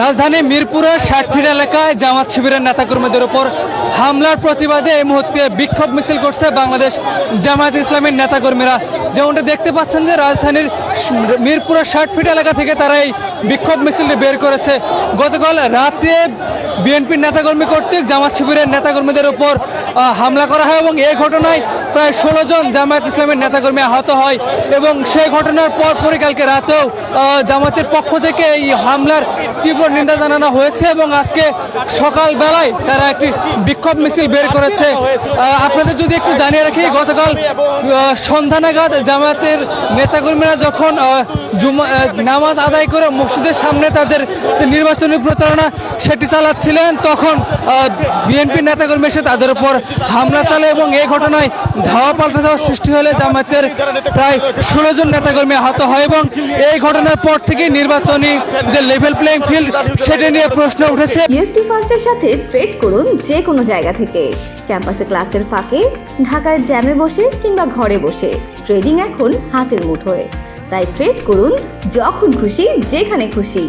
রাজধানী মিরপুরের ৬০ ফিট এলাকায় জামাত শিবিরের নেতাকর্মীদের উপর হামলার প্রতিবাদে এই মুহূর্তে বিক্ষোভ মিছিল করছে বাংলাদেশ জামায়াত ইসলামীর নেতাকর্মীরা। যেমনটা দেখতে পাচ্ছেন যে রাজধানীর মিরপুরের ৬০ ফিট এলাকা থেকে তারা এই বিক্ষোভ মিছিলটি বের করেছে। গতকাল রাতে বিএনপির নেতাকর্মী কর্তৃক জামাত শিবিরের নেতাকর্মীদের উপর হামলা করা হয় এবং এই ঘটনায় প্রায় ১৬ জন জামায়াত ইসলামের নেতাকর্মী আহত হয় এবং সেই ঘটনার পরপরই কালকে রাতেও জামাতের পক্ষ থেকে এই হামলার তীব্র নিন্দা জানানো হয়েছে এবং আজকে সকালবেলায় তারা একটি বিক্ষোভ মিছিল বের করেছে। আপনাদের যদি একটু জানিয়ে রাখি, গতকাল সন্ধ্যা নাগাদ জামায়াতের নেতাকর্মীরা যখন নামাজ আদায় করে মসজিদের সামনে তাদের নির্বাচনী প্রচারণা সেটি চালাচ্ছিলেন, তখন বিএনপির নেতাকর্মী এসে তাদের উপর হামলা চালায় এবং এই ঘটনায় ধাওয়া পাল্টা ধাওয়ার সৃষ্টি হলে জামায়াতের প্রায় ১৬ জন নেতাকর্মী আহত হয় এবং এই ঘটনার পর থেকে নির্বাচনী যে লেভেল প্লেইং ফিল্ড সেটা নিয়ে প্রশ্ন উঠেছে। ইএফটি ফার্স্টের সাথে ট্রেড করুন যে কোনো জায়গা থেকে, ক্যাম্পাসে ক্লাসের ফাঁকে, ঢাকার জ্যামে বসে কিংবা ঘরে বসে। ট্রেডিং এখন হাতের মুঠোয়, তাই ট্রেড করুন যখন খুশি যেখানে খুশি।